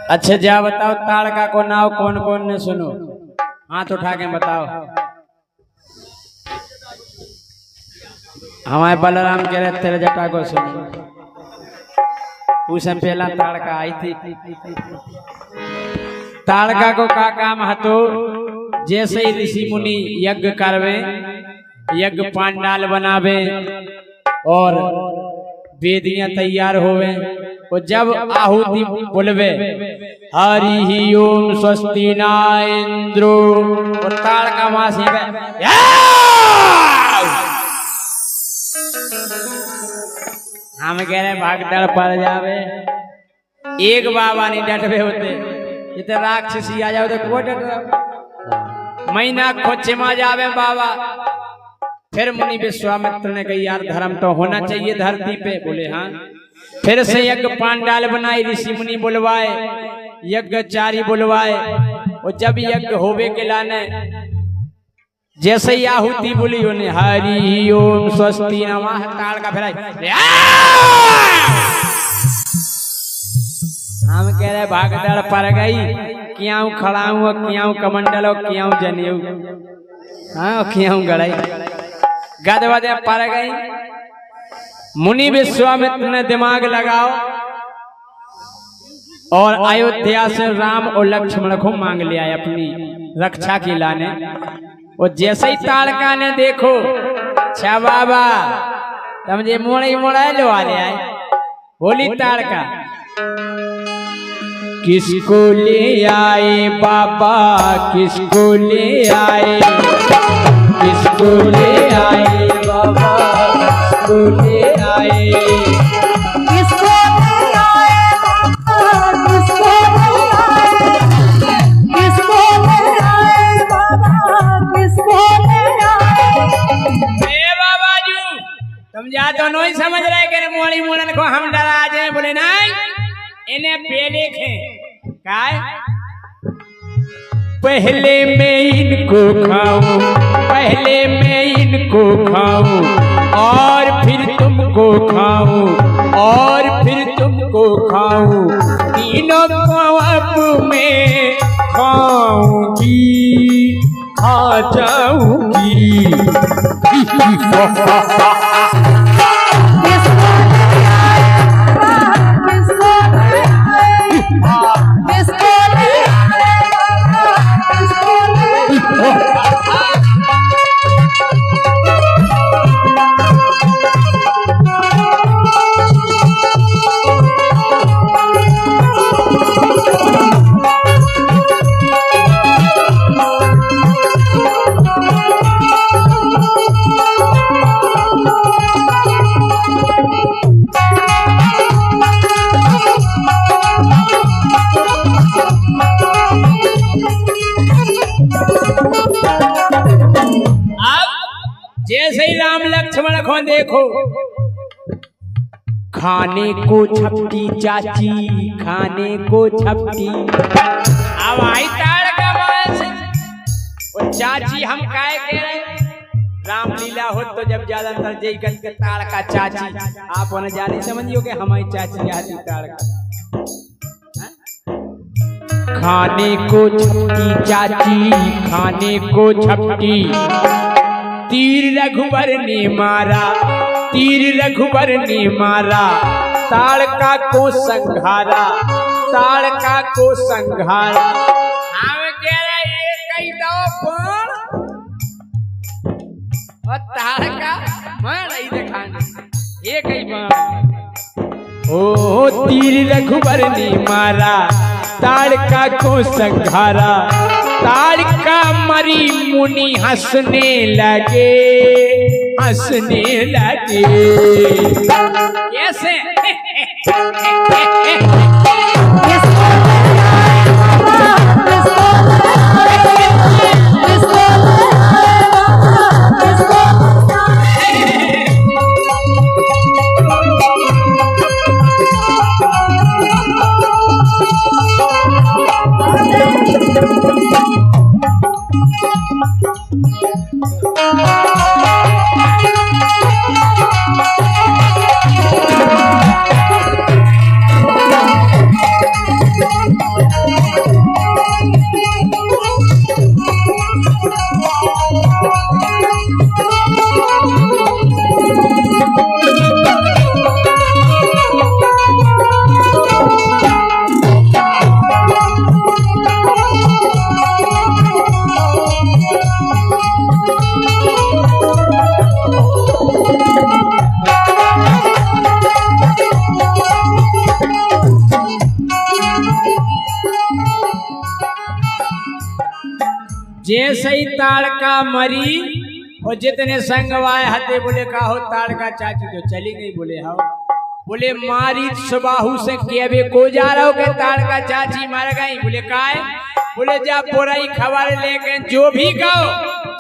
अच्छा जा बताओ ताड़का को नाव कौन कौन ने सुनो, हाथ उठा के बताओ। हमारे बलराम कह रहे तेरे जटा को सुनो, उससे पहला ताड़का आई थी। ताड़का को का काम हतो, जैसे ही ऋषि मुनि यज्ञ करवे, यज्ञ पांडाल बनावे और वेदियां तैयार होवे, और जब आहुति बोलवे हरि ओम स्वस्ति न इंद्रो, और ताड़का वहां से हम कह रहे भागदड़ पड़ जावे, एक बाबा नहीं डटवे होते, इतने राक्षसी आ जाओ तो कोई डट महीना खोचे में जावे बाबा। फिर मुनि विश्वामित्र ने कही यार धर्म तो होना चाहिए धरती पे, बोले हाँ। फिर से यज्ञ पांडाल बनाए, ऋषि मुनि बुलवाए, यज्ञचारी बुलवाए, और जब यज्ञ होवे के लाने जैसे ही आहुति बोली उन्हें हरि ओम स्वस्ति नमः, ताड़का फिराई। हम कह रहे भागदड़ पड़ गई, क्यों खड़ा हूँ, क्यों कमंडल हो, क्यों जनेऊ, हाँ क्यों गड़ाई, गदवदे पड़ गई। मुनि विश्वामित्र ने दिमाग लगाओ और अयोध्या से राम और लक्ष्मण को मांग लिया अपनी रक्षा के लाने। और जैसे ही ताड़का ने देखो छा बाबा तमजे मोड़े मोड़ा लो आ आए, बोली ताड़का किसको ले आए बाबा, किसको ले आए, किसको ले आए बाबा, किसको ले आए, किसको ले आए बाबा, किसको ले आए, किसको ले आए बाबा, किसको ले आए। बाबा जी तुम जा तो नहीं समझ रहे कि मोड़ी मोड़न को हम डरा जाए, बोले नहीं इन्हें पहले खे काय पहले मैं इनको खाऊं, पहले मैं इनको खाऊं और फिर तुमको खाऊं, और फिर तुमको खाऊं, तीनों को अब मैं खाऊंगी, खा जाऊंगी। जैसे ही राम लक्ष्मण को देखो, खाने को छपटी चाची, खाने को छपटी। अब आई ताड़का बस, और चाची हम काय कह रहे, रामलीला हो तो जब ज्यादा अंतर जय करके ताड़का चाची, आप उन्हें जाने समझियो कि हमारी चाची आती ताड़का। खाने को छपटी चाची, खाने को छपटी, तीर रघुवर ने मारा, तीर रघुवर ने मारा, ताड़का को संघारा, ताड़का को संघारा। हम कह रहे कई दो पण और ताड़का मार रही दिखाने ये कई बार। ओ तीर रघुवर ने मारा, ताड़का को संघारा, ताड़का मरी मुनि हंसने लगे, हंसने लगे। कैसे जैसे ही ताड़का मरी और जितने संगवाए हते बोले का हो ताड़का चाची तो चली गई। बोले हाँ। बोले मारी सुबाहू से केबे को जा रहा हो के ताड़का चाची मर गई। बोले काहे? बोले जा बोराई खबर लेके जो भी गो।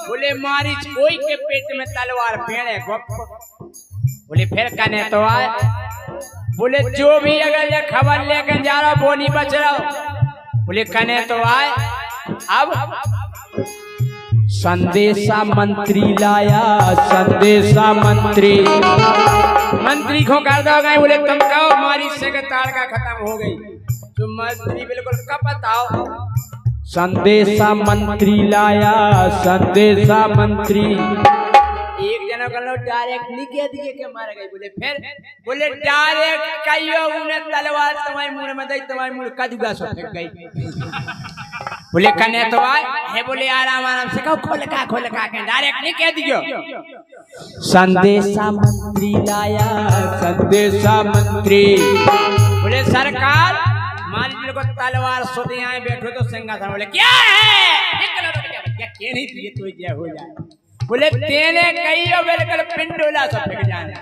बोले मारी कोई के पेट में तलवार पेड़े बोले फिर कने तो आए। बोले जो भी अगर ये खबर लेके जा रहा वो नहीं बच रहा। बोले कने तो आए। अब संदेशा मंत्री लाया, संदेशा मंत्री को कर दो गए। बोले तुम कहो मारी से के ताड़का खत्म हो गई। तो मंत्री बिल्कुल कब बताओ। संदेशा मंत्री लाया, संदेशा मंत्री। एक जना कर लो डायरेक्ट नहीं कह दिए कि मार गई। बोले फिर? बोले डायरेक्ट कहियो उन्हें तलवार तुम्हारे मुंह में दई, तुम्हारे मुंह कदूगा सो फेंक गई। बोले कने तो आए है। बोले आराम आराम से कहो खोल का के डायरेक्ट नहीं कह दियो। संदेशा मंत्री लाया, संदेशा मंत्री। बोले सरकार मान लो को तलवार सोते आए बैठो तो सिंहासन। बोले क्या है? क्या नहीं दिए तो क्या हो जाए। बोले तेने कहियो बिल्कुल पिंडोला सब फेंक जाना।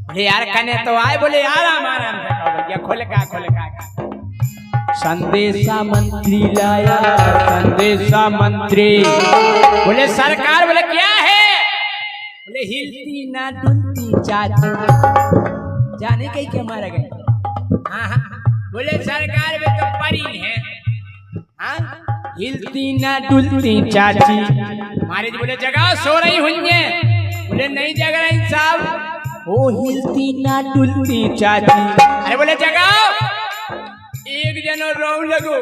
बोले यार कने तो आए। बोले आराम आराम से कहो भैया खोल का। संदेशा मंत्री लाया, संदेशा मंत्री। बोले सरकार। बोले क्या है? बोले हिलती ना डुलती चाची जाने कहीं के मारा गए। हाँ। बोले सरकार वे तो परी है। हाँ? हिलती ना डुलती चाची मारे। बोले जगह सो रही हुई। बोले नहीं जग रही साहब। ओ हिलती ना डुलती चाची। अरे बोले जगह। एक जनो रो लगो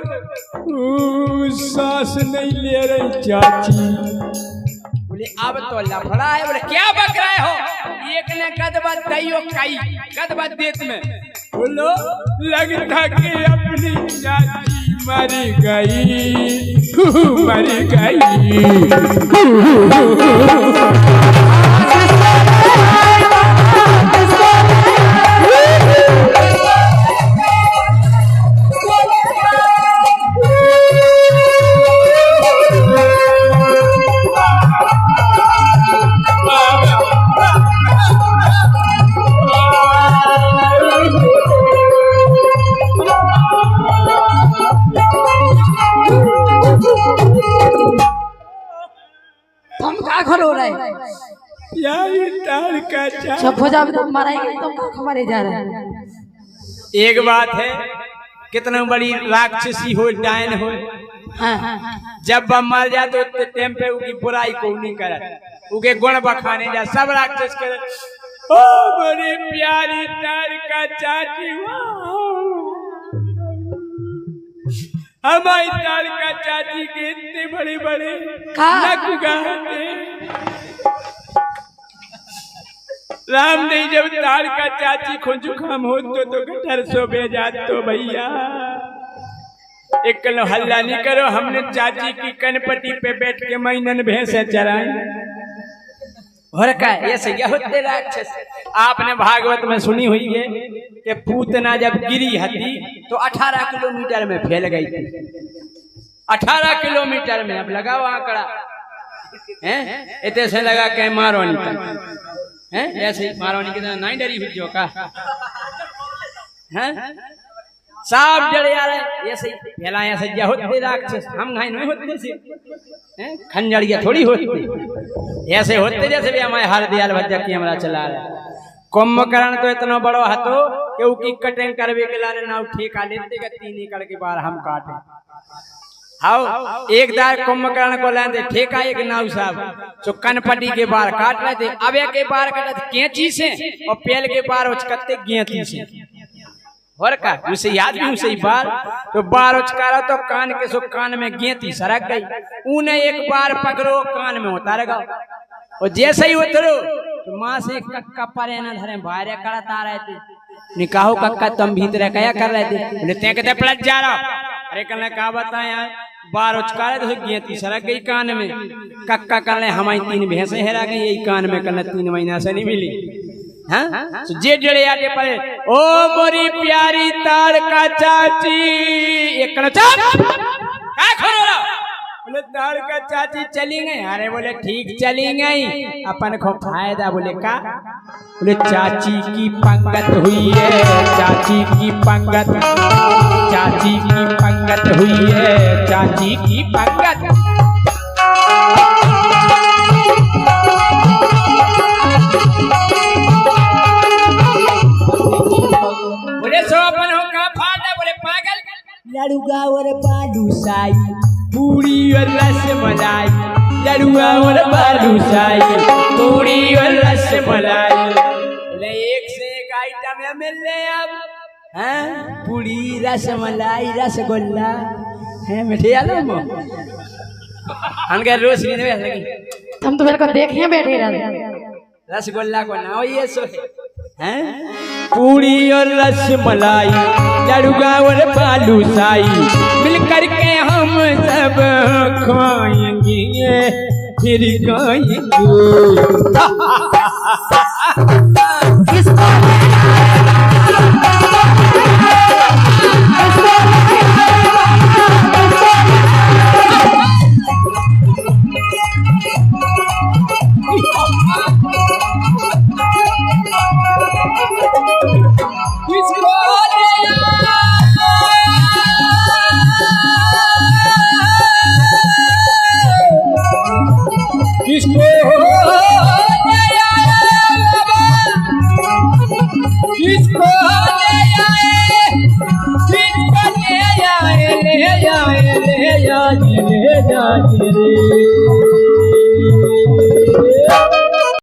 सांस नहीं ले रही चाची। बोले अब तो लफड़ा है। बोले क्या बक रहे हो? एक ने कदबा दैयो काई कदबा देत में। बोलो लगता कि अपनी चाची मरी गई, मरी गई। हमारे जा रहे हैं। एक बात है कितना बड़ी राक्षसी हो डायन हो। जब वह मर जाए तो टाइम पे उसकी बुराई को नहीं करे, उके गुण बखाने जा सब राक्षस करे। ओ बड़ी प्यारी ताड़का चाची, हमारी ताड़का चाची के इतने बड़े बड़े नख गाते। राम ने जब ताड़का चाची को जुकाम हो तो गटर सो भेजा तो भैया एक कल हल्ला नहीं करो, हमने चाची की कनपटी पे बैठ के महीनन भैंसे चराई। और का ये सही होते राक्षस। आपने भागवत में सुनी हुई है कि पूतना जब गिरी हती तो 18 किलोमीटर में फैल गई थी। 18 किलोमीटर में। अब लगाओ आंकड़ा हैं, इतने से लगा के मारो नहीं हैं, ऐसे मारवानी की तरह नहीं डरी हुई जो का हैं साफ जड़े आ रहे। ऐसे फैला ऐसे क्या होते राक्षस, हम घाई नहीं होते से हैं, खंजड़िया थोड़ी होती ऐसे होते जैसे भी हमारे हर दयाल भज्जा की हमारा चला रहा। कुंभकर्ण तो इतना बड़ो हतो कि उसकी कटिंग करवे के लाने ना ठेका लेते कि 3 एकड़ के बार हम काटे। हाँ एक दार कुंभकर्ण को लाते ठेका एक नाव साहब जो कनपटी के बार काट रहे थे। अब एक के बार काटा कैंची से और पेल के बार उचकते गेंती से। और का उसे याद भी उसे बार तो बार उचकारा तो कान के सो कान में गेंती सरक गई। उन्हें एक बार पकड़ो कान में उतार गो और जैसे ही उतरो तो माँ से कक्का परे न धरे बाहर करता रहे थे। निकाहो कक्का तुम भीतर क्या कर रहे थे? बोले ते कहते पलट जा रहा। अरे कल कहा बताए यार बार उचकारे तो गेंती सरक गई कान में। कक्का कल हमारी 3 भैंसे हेरा गई यही कान में, कल 3 महीना से नहीं मिली। हाँ जे जड़े आगे पड़े ओ मोरी प्यारी ताड़का चाची एक बोले ताड़ का चाची चली गई। अरे बोले ठीक चली गई, अपन को फायदा। बोले का? बोले चाची की पंगत हुई है, चाची की पंगत, चाची की पंगत हुई है, चाची की पंगत। बोले सो अपन हो का फायदा? बोले पागल। लड़ुआ और बालूशाही, पूरी और रसमलाई, लड़ुआ और बालूशाही, पूरी और रसमलाई। बोले एक से एक आइटम है मिल रहे अब। हैं? पूरी, रसमलाई, रसगुल्ला है, मिठे आलम। अनके रोज नहीं लगी। हम तो मेरे को देखने बैठे रहते। रसगुल्ला को ना हो ये सो है। पूरी और रसमलाई, लड़ुआ और बालूशाही, मिलकर के हम सब खाएंगे, फिर खाएंगे। ले जाए रे।